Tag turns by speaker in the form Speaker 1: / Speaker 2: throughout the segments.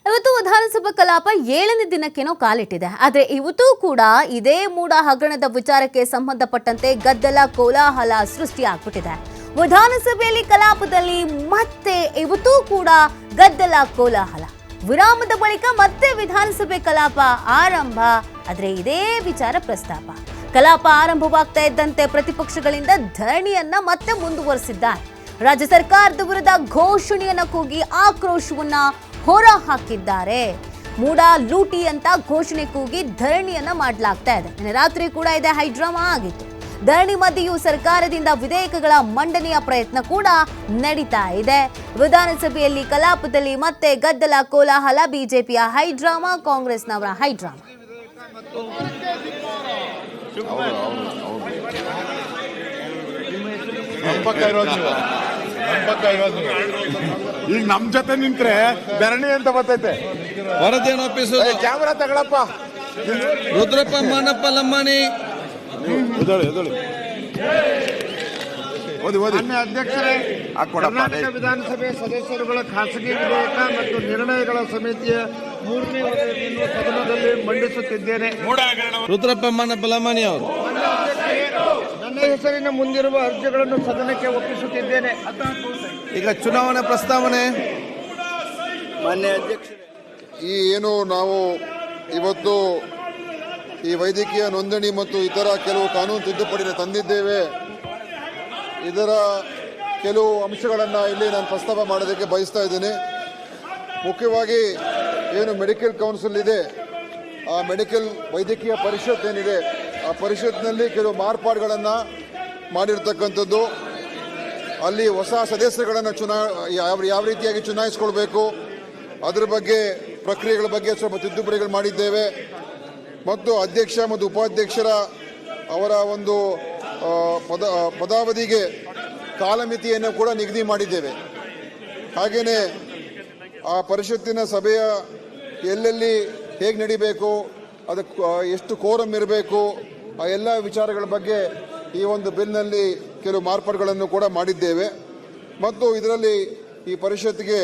Speaker 1: ಇವತ್ತು ವಿಧಾನಸಭಾ ಕಲಾಪ 7ನೇ ದಿನಕ್ಕೇನೋ ಕಾಲಿಟ್ಟಿದೆ. ಆದರೆ ಇವತ್ತು ಕೂಡ ಇದೇ ಮೂಡ ಹಗರಣದ ವಿಚಾರಕ್ಕೆ ಸಂಬಂಧಪಟ್ಟಂತೆ ಗದ್ದಲ ಕೋಲಾಹಲ ಸೃಷ್ಟಿಯಾಗ್ಬಿಟ್ಟಿದೆ. ವಿಧಾನಸಭೆಯಲ್ಲಿ ಕಲಾಪದಲ್ಲಿ ಮತ್ತೆ ಇವತ್ತು ಕೂಡ ಗದ್ದಲ ಕೋಲಾಹಲ. ವಿರಾಮದ ಬಳಿಕ ಮತ್ತೆ ವಿಧಾನಸಭೆ ಕಲಾಪ ಆರಂಭ. ಆದರೆ ಇದೇ ವಿಚಾರ ಪ್ರಸ್ತಾಪ. ಕಲಾಪ ಆರಂಭವಾಗ್ತಾ ಇದ್ದಂತೆ ಪ್ರತಿಪಕ್ಷಗಳಿಂದ ಧರಣಿಯನ್ನ ಮತ್ತೆ ಮುಂದುವರಿಸಿದ್ದಾರೆ. ರಾಜ್ಯ ಸರ್ಕಾರದ ವಿರುದ್ಧ ಘೋಷಣೆಯನ್ನ ಕೂಗಿ ಆಕ್ರೋಶವನ್ನ ಹೊರ ಹಾಕಿದ್ದಾರೆ. ಮೂಡ ಲೂಟಿ ಅಂತ ಘೋಷಣೆ ಕೂಗಿ ಧರಣಿಯನ್ನ ಮಾಡಲಾಗ್ತಾ ಇದೆ. ನಿನ್ನೆ ರಾತ್ರಿ ಕೂಡ ಇದೆ ಹೈಡ್ರಾಮಾ ಆಗಿತ್ತು. ಧರಣಿ ಮಧ್ಯೆಯೂ ಸರ್ಕಾರದಿಂದ ವಿಧೇಯಕಗಳ ಮಂಡನೆಯ ಪ್ರಯತ್ನ ಕೂಡ ನಡೀತಾ ಇದೆ. ವಿಧಾನಸಭೆಯಲ್ಲಿ ಕಲಾಪದಲ್ಲಿ ಮತ್ತೆ ಗದ್ದಲ ಕೋಲಾಹಲ. ಬಿಜೆಪಿಯ ಹೈಡ್ರಾಮಾ, ಕಾಂಗ್ರೆಸ್ನವರ ಹೈಡ್ರಾಮಾ.
Speaker 2: ಈಗ ನಮ್ ಜೊತೆ ನಿಂತ್ರೆ ಧರಣಿ ಅಂತ ಬರ್ತೈತೆ.
Speaker 3: ವರದಿಯನ್ನು ಒಪ್ಪಿಸುವುದು.
Speaker 2: ಕ್ಯಾಮರಾ ತಗೊಳಪ್ಪ.
Speaker 3: ರುದ್ರಪ್ಪ ಮಾನಪ್ಪ ಲಮ್ಮಾಣಿ.
Speaker 2: ಅಧ್ಯಕ್ಷರೇ, ಕರ್ನಾಟಕ
Speaker 4: ವಿಧಾನಸಭೆ ಸದಸ್ಯರುಗಳ ಖಾಸಗಿ ವಿಧೇಯಕ ಮತ್ತು ನಿರ್ಣಯಗಳ ಸಮಿತಿಯ 3ನೇ ವರದಿಯನ್ನು ಸದನದಲ್ಲಿ ಮಂಡಿಸುತ್ತಿದ್ದೇನೆ.
Speaker 3: ರುದ್ರಪ್ಪ ಮಾನಪ್ಪ ಲಮ್ಮಾಣಿ ಅವರು
Speaker 4: ನನ್ನ ಹೆಸರಿನ ಮುಂದಿರುವ ಅರ್ಜಿಗಳನ್ನು ಸದನಕ್ಕೆ ಒಪ್ಪಿಸುತ್ತಿದ್ದೇನೆ.
Speaker 3: ಈಗ ಚುನಾವಣಾ ಪ್ರಸ್ತಾವನೆ.
Speaker 4: ಮಾನ್ಯ ಅಧ್ಯಕ್ಷರೇ,
Speaker 5: ಏನು ನಾವು ಇವತ್ತು ಈ ವೈದ್ಯಕೀಯ ನೋಂದಣಿ ಮತ್ತು ಇತರ ಕೆಲವು ಕಾನೂನು ತಿದ್ದುಪಡಿನ ತಂದಿದ್ದೇವೆ. ಇದರ ಕೆಲವು ಅಂಶಗಳನ್ನು ಇಲ್ಲಿ ನಾನು ಪ್ರಸ್ತಾಪ ಮಾಡೋದಕ್ಕೆ ಬಯಸ್ತಾ ಇದ್ದೇನೆ. ಮುಖ್ಯವಾಗಿ ಏನು ಮೆಡಿಕಲ್ ಕೌನ್ಸಿಲ್ ಇದೆ, ಆ ಮೆಡಿಕಲ್ ವೈದ್ಯಕೀಯ ಪರಿಷತ್ ಏನಿದೆ, ಆ ಪರಿಷತ್ನಲ್ಲಿ ಕೆಲವು ಮಾರ್ಪಾಡುಗಳನ್ನು ಮಾಡಿರ್ತಕ್ಕಂಥದ್ದು. ಅಲ್ಲಿ ಹೊಸ ಸದಸ್ಯರುಗಳನ್ನು ಯಾವ ರೀತಿಯಾಗಿ ಚುನಾಯಿಸಿಕೊಳ್ಬೇಕು, ಅದರ ಬಗ್ಗೆ ಪ್ರಕ್ರಿಯೆಗಳ ಬಗ್ಗೆ ಸ್ವಲ್ಪ ತಿದ್ದುಪಡಿಗಳು ಮಾಡಿದ್ದೇವೆ. ಮತ್ತು ಅಧ್ಯಕ್ಷ ಮತ್ತು ಉಪಾಧ್ಯಕ್ಷರ ಅವರ ಒಂದು ಪದಾವಧಿಗೆ ಕಾಲಮಿತಿಯನ್ನು ಕೂಡ ನಿಗದಿ ಮಾಡಿದ್ದೇವೆ. ಹಾಗೆಯೇ ಆ ಪರಿಷತ್ತಿನ ಸಭೆಯ ಎಲ್ಲೆಲ್ಲಿ ಹೇಗೆ ನಡಿಬೇಕು, ಅದಕ್ಕೆ ಎಷ್ಟು ಕೋರಮ್ ಇರಬೇಕು, ಆ ಎಲ್ಲ ವಿಚಾರಗಳ ಬಗ್ಗೆ ಈ ಒಂದು ಬಿಲ್ನಲ್ಲಿ ಕೆಲವು ಮಾರ್ಪಾಡುಗಳನ್ನು ಕೂಡ ಮಾಡಿದ್ದೇವೆ. ಮತ್ತು ಇದರಲ್ಲಿ ಈ ಪರಿಷತ್ತಿಗೆ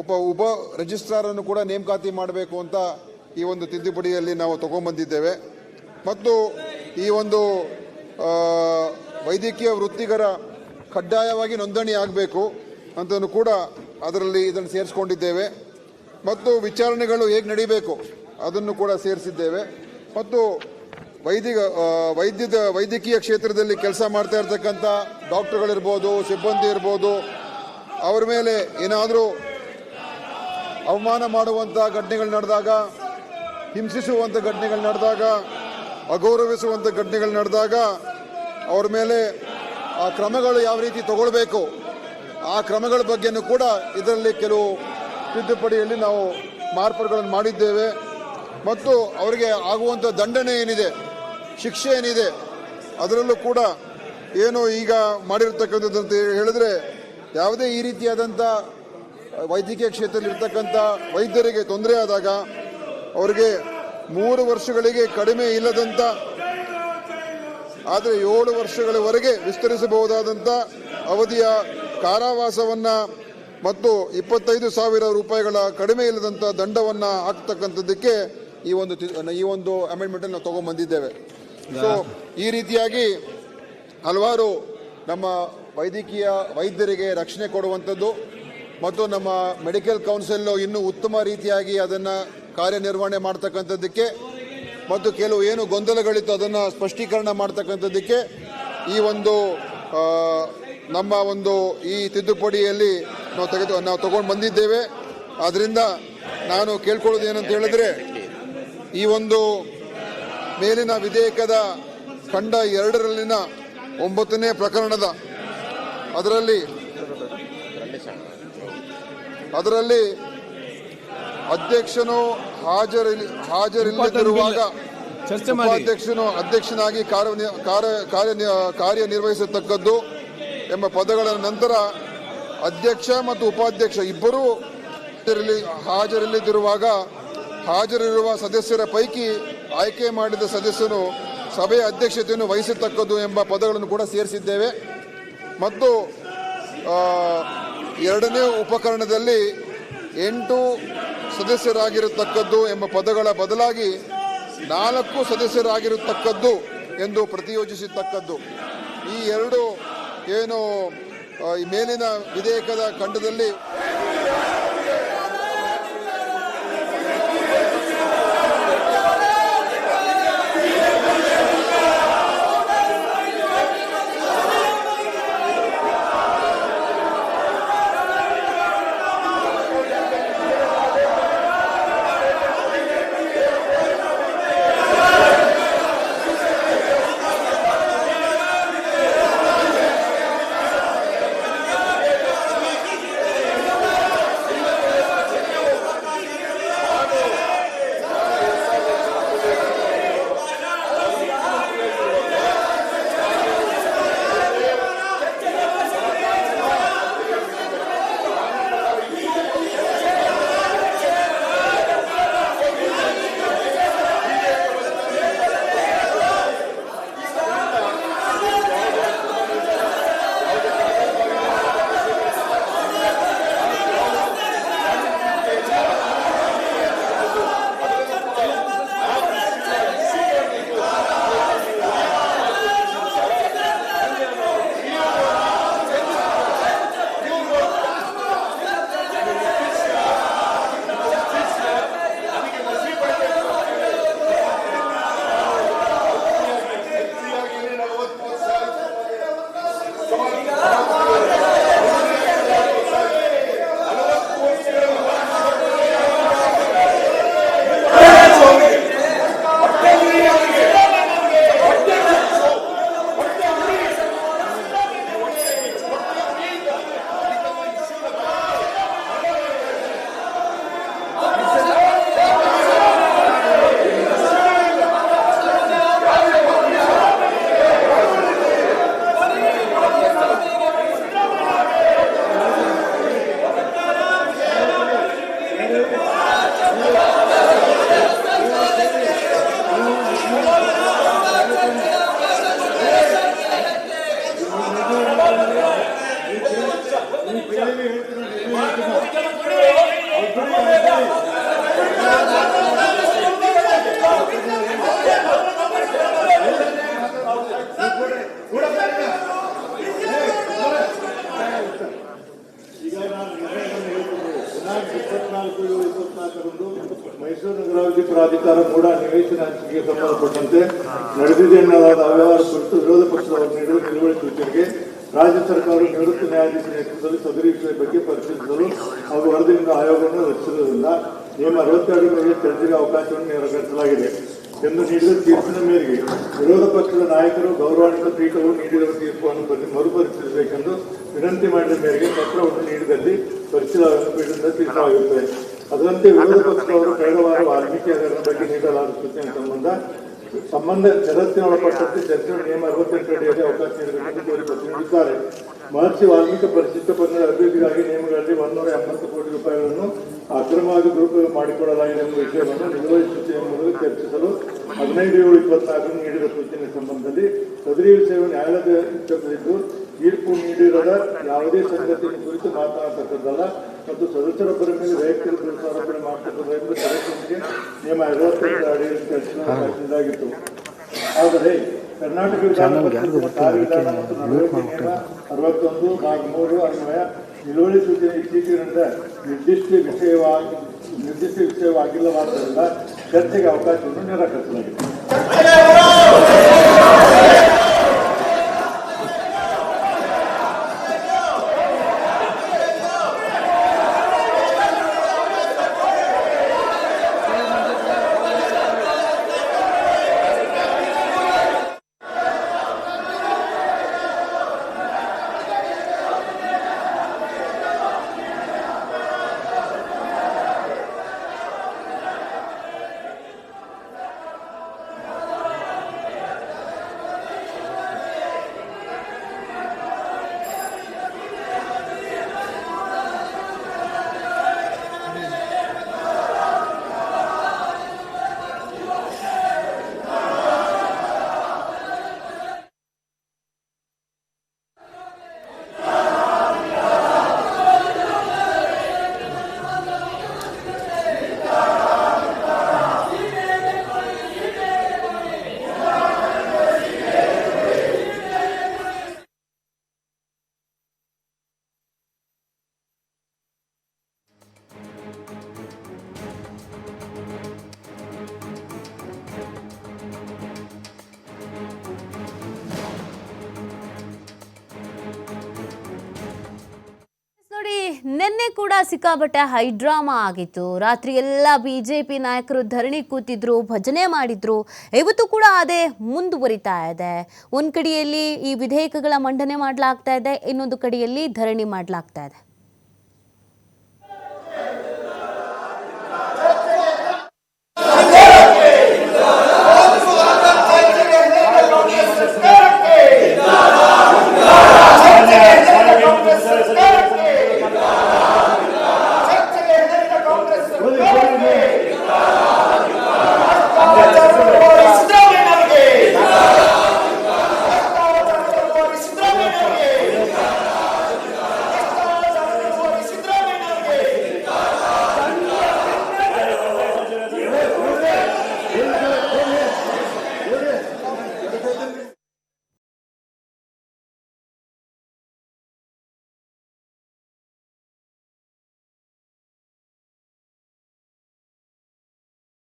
Speaker 5: ಉಪ ರಿಜಿಸ್ಟ್ರಾರನ್ನು ಕೂಡ ನೇಮಕಾತಿ ಮಾಡಬೇಕು ಅಂತ ಈ ಒಂದು ತಿದ್ದುಪಡಿಯಲ್ಲಿ ನಾವು ತಗೊಂಡ್ಬಂದಿದ್ದೇವೆ. ಮತ್ತು ಈ ಒಂದು ವೈದ್ಯಕೀಯ ವೃತ್ತಿಗರ ಕಡ್ಡಾಯವಾಗಿ ನೋಂದಣಿ ಆಗಬೇಕು ಅಂತಲೂ ಕೂಡ ಅದರಲ್ಲಿ ಇದನ್ನು ಸೇರಿಸ್ಕೊಂಡಿದ್ದೇವೆ. ಮತ್ತು ವಿಚಾರಣೆಗಳು ಹೇಗೆ ನಡೀಬೇಕು ಅದನ್ನು ಕೂಡ ಸೇರಿಸಿದ್ದೇವೆ. ಮತ್ತು ವೈದ್ಯಕೀಯ ಕ್ಷೇತ್ರದಲ್ಲಿ ಕೆಲಸ ಮಾಡ್ತಾ ಇರ್ತಕ್ಕಂಥ ಡಾಕ್ಟರ್ಗಳಿರ್ಬೋದು, ಸಿಬ್ಬಂದಿ ಇರ್ಬೋದು, ಅವ್ರ ಮೇಲೆ ಏನಾದರೂ ಅವಮಾನ ಮಾಡುವಂಥ ಘಟನೆಗಳು ನಡೆದಾಗ, ಹಿಂಸಿಸುವಂಥ ಘಟನೆಗಳು ನಡೆದಾಗ, ಅಗೌರವಿಸುವಂಥ ಘಟನೆಗಳು ನಡೆದಾಗ ಅವ್ರ ಮೇಲೆ ಆ ಕ್ರಮಗಳು ಯಾವ ರೀತಿ ತಗೊಳ್ಬೇಕು, ಆ ಕ್ರಮಗಳ ಬಗ್ಗೆನೂ ಕೂಡ ಇದರಲ್ಲಿ ಕೆಲವು ತಿದ್ದುಪಡಿಯಲ್ಲಿ ನಾವು ಮಾರ್ಪಾಡುಗಳನ್ನು ಮಾಡಿದ್ದೇವೆ. ಮತ್ತು ಅವರಿಗೆ ಆಗುವಂಥ ದಂಡನೆ ಏನಿದೆ, ಶಿಕ್ಷೆ ಏನಿದೆ, ಅದರಲ್ಲೂ ಕೂಡ ಏನು ಈಗ ಮಾಡಿರ್ತಕ್ಕಂಥದ್ದಂತ ಹೇಳಿದ್ರೆ, ಯಾವುದೇ ಈ ರೀತಿಯಾದಂಥ ವೈದ್ಯಕೀಯ ಕ್ಷೇತ್ರದಲ್ಲಿ ಇರ್ತಕ್ಕಂಥ ವೈದ್ಯರಿಗೆ ತೊಂದರೆ ಆದಾಗ ಅವರಿಗೆ 3 ವರ್ಷಗಳಿಗೆ ಕಡಿಮೆ ಇಲ್ಲದಂಥ ಆದರೆ 7 ವರ್ಷಗಳವರೆಗೆ ವಿಸ್ತರಿಸಬಹುದಾದಂಥ ಅವಧಿಯ ಕಾರಾವಾಸವನ್ನು ಮತ್ತು 25,000 ರೂಪಾಯಿಗಳ ಕಡಿಮೆ ಇಲ್ಲದಂಥ ದಂಡವನ್ನು ಹಾಕ್ತಕ್ಕಂಥದ್ದಕ್ಕೆ ಈ ಒಂದು ಅಮೆಂಡ್ಮೆಂಟನ್ನು ನಾವು ತಗೊಂಡ್ಬಂದಿದ್ದೇವೆ. ಸೊ ಈ ರೀತಿಯಾಗಿ ಹಲವಾರು ನಮ್ಮ ವೈದ್ಯರಿಗೆ ರಕ್ಷಣೆ ಕೊಡುವಂಥದ್ದು ಮತ್ತು ನಮ್ಮ ಮೆಡಿಕಲ್ ಕೌನ್ಸಿಲ್ ಇನ್ನೂ ಉತ್ತಮ ರೀತಿಯಾಗಿ ಅದನ್ನು ಕಾರ್ಯನಿರ್ವಹಣೆ ಮಾಡ್ತಕ್ಕಂಥದ್ದಕ್ಕೆ ಮತ್ತು ಕೆಲವು ಏನು ಗೊಂದಲಗಳಿತ್ತು ಅದನ್ನು ಸ್ಪಷ್ಟೀಕರಣ ಮಾಡ್ತಕ್ಕಂಥದ್ದಕ್ಕೆ ಈ ಒಂದು ನಮ್ಮ ಒಂದು ಈ ತಿದ್ದುಪಡಿಯಲ್ಲಿ ನಾವು ತಗೊಂಡು ಬಂದಿದ್ದೇವೆ. ಆದ್ದರಿಂದ ನಾನು ಕೇಳ್ಕೊಳ್ಳೋದು ಏನಂತ ಹೇಳಿದ್ರೆ, ಈ ಒಂದು ಮೇಲಿನ ವಿಧೇಯಕದ ಖಂಡ 2ರಲ್ಲಿನ 9ನೇ ಪ್ರಕರಣದ ಅದರಲ್ಲಿ ಅಧ್ಯಕ್ಷನು ಹಾಜರಿಲ್ಲದಿರುವಾಗ ಉಪಾಧ್ಯಕ್ಷನು ಅಧ್ಯಕ್ಷನಾಗಿ ಕಾರ್ಯನಿರ್ವಹಿಸತಕ್ಕದ್ದು ಎಂಬ ಪದಗಳ ನಂತರ ಅಧ್ಯಕ್ಷ ಮತ್ತು ಉಪಾಧ್ಯಕ್ಷ ಇಬ್ಬರೂ ಹಾಜರಿಲ್ಲದಿರುವಾಗ ಹಾಜರಿರುವ ಸದಸ್ಯರ ಪೈಕಿ ಆಯ್ಕೆ ಮಾಡಿದ ಸದಸ್ಯನು ಸಭೆಯ ಅಧ್ಯಕ್ಷತೆಯನ್ನು ವಹಿಸತಕ್ಕದ್ದು ಎಂಬ ಪದಗಳನ್ನು ಕೂಡ ಸೇರಿಸಿದ್ದೇವೆ. ಮತ್ತು ಎರಡನೇ ಉಪಕರಣದಲ್ಲಿ 8 ಸದಸ್ಯರಾಗಿರತಕ್ಕದ್ದು ಎಂಬ ಪದಗಳ ಬದಲಾಗಿ 4 ಸದಸ್ಯರಾಗಿರತಕ್ಕದ್ದು ಎಂದು ಪ್ರತಿಯೋಜಿಸತಕ್ಕದ್ದು. ಈ ಎರಡು ಏನು ಈ ಮೇಲಿನ ವಿಧೇಯಕದ ಖಂಡದಲ್ಲಿ
Speaker 6: ಮೈಸೂರು ನಗರಾಭಿವೃದ್ಧಿ ಪ್ರಾಧಿಕಾರ ಕೂಡ ನಿವೇಶನ ಹಂಚಿಕೆಗೆ ಸಂಬಂಧಪಟ್ಟಂತೆ ನಡೆದಿದೆ ಎನ್ನಲಾದ ಅವ್ಯವಹಾರ ಕುರಿತು ವಿರೋಧ ಪಕ್ಷದವರು ನೀಡಿದ ನಿಲುವಳಿ ಸೂಚನೆಗೆ ರಾಜ್ಯ ಸರ್ಕಾರವು ನಿವೃತ್ತ ನ್ಯಾಯಾಧೀಶ ನೇತೃತ್ವದಲ್ಲಿ ಸದರಿ ವಿಷಯ ಬಗ್ಗೆ ಪರಿಶೀಲಿಸಲು ಹಾಗೂ ವರದಿಯಿಂದ ಆಯೋಗವನ್ನು ರಚಿಸುವುದರಿಂದ ನಿಯಮ 62 ಮೇಲೆ ಚರ್ಚೆಗೆ ಅವಕಾಶವನ್ನು ನಿರಾಕರಿಸಲಾಗಿದೆ ಎಂದು ನೀಡಿದ ತೀರ್ಪಿನ ಮೇರೆಗೆ ವಿರೋಧ ಪಕ್ಷದ ನಾಯಕರು ಗೌರವಾನ್ವಿತ ಪೀಠವು ನೀಡಿರುವ ತೀರ್ಪನ್ನು ಮರುಪರಿಶೀಲಿಸಬೇಕೆಂದು ವಿನಂತಿ ಮಾಡಿದ ಮೇರೆಗೆ ಪತ್ರವನ್ನು ನೀಡಿದಲ್ಲಿ ಪರಿಶೀಲನೆ ಪೀಠದಿಂದ ತೀರ್ಪಾಗಿರುತ್ತದೆ. ಅದರಂತೆ ವಿರೋಧ ಪಕ್ಷದವರು ಕಳೆದ ವಾರ ವಾಲ್ಮೀಕಿ ಹಗರಣ ಬಗ್ಗೆ ನೀಡಲಾದ ಸೂಚನೆ ಸಂಬಂಧ ಷರತ್ತಿನೊಳಪಟ್ಟಂತೆ ಚರ್ಚೆ ನಿಯಮ 68 ಅಡಿಯಲ್ಲಿ ಅವಕಾಶ ನೀಡಬೇಕೆಂದು ಕೋರಿ ಪತ್ರ ನೀಡಿದ್ದಾರೆ. ಮಹರ್ಷಿ ವಾಲ್ಮೀಕಿ ಪರಿಶಿಷ್ಟ ಪಂಗಡ ಅಭಿವೃದ್ಧಿಗಾಗಿ ನಿಯಮಗಳಲ್ಲಿ 180 ಕೋಟಿ ರೂಪಾಯಿಗಳನ್ನು ಅಕ್ರಮವಾಗಿ ದುರುಪಯೋಗ ಮಾಡಿಕೊಳ್ಳಲಾಗಿದೆ ಎಂಬ ವಿಷಯವನ್ನು ನಿಲುವಳಿ ಸೂಚನೆ ಮೂಲಕ ಚರ್ಚಿಸಲು 15/7/24 ನೀಡಿದ ಸೂಚನೆ ಸಂಬಂಧದಲ್ಲಿ ಸದರಿ ವಿಷಯವು ನ್ಯಾಯಾಲಯದಲ್ಲಿದ್ದು ತೀರ್ಪು ನೀಡಿರದ ಯಾವುದೇ ಸಂಗತಿಯನ್ನು ಕುರಿತು ಮಾತನಾಡತಕ್ಕದ್ದಲ್ಲ ಮತ್ತು ಸದಸ್ಯರೊಬ್ಬರ ಮೇಲೆ ವೈಯಕ್ತಿಕ ದೋಷಾರೋಪಣೆ ಮಾಡತಕ್ಕದ್ದು ಎಂಬ ಷರತ್ತಿಗೆ ನಿಯಮ 58 ಅಡಿಯಲ್ಲಿ ಚರ್ಚಿಸಲಾಗಿತ್ತು. ಆದರೆ ಕರ್ನಾಟಕ ವಿಧಾನ ಪರಿಷತ್ತಿನ ಕಾರ್ಯವಿಧಾನ ಮತ್ತು ನಡವಳಿಕೆ ನಿಯಮ 61(3) ಅನ್ವಯ ನಿಲುವಳಿ ಸೂಚನೆ ಇತ್ತೀಚೆಗಿನಿಂದ ನಿರ್ದಿಷ್ಟ ವಿಷಯವಾಗಿಲ್ಲವಾದ್ದರಿಂದ ಚರ್ಚೆಗೆ ಅವಕಾಶವನ್ನು ನಿರಾಕರಿಸಲಾಗಿದೆ.
Speaker 1: ನಿನ್ನೆ ಕೂಡ ಸಿಕ್ಕಾಪಟ್ಟೆ ಹೈಡ್ರಾಮಾ ಆಗಿತ್ತು. ರಾತ್ರಿ ಎಲ್ಲ ಬಿಜೆಪಿ ನಾಯಕರು ಧರಣಿ ಕೂತಿದ್ರು, ಭಜನೆ ಮಾಡಿದ್ರು. ಇವತ್ತು ಕೂಡ ಅದೇ ಮುಂದುವರಿತಾ ಇದೆ. ಒಂದು ಕಡೆಯಲ್ಲಿ ಈ ವಿಧೇಯಕಗಳ ಮಂಡನೆ ಮಾಡಲಾಗ್ತಾ ಇದೆ, ಇನ್ನೊಂದು ಕಡೆಯಲ್ಲಿ ಧರಣಿ ಮಾಡಲಾಗ್ತಾ ಇದೆ.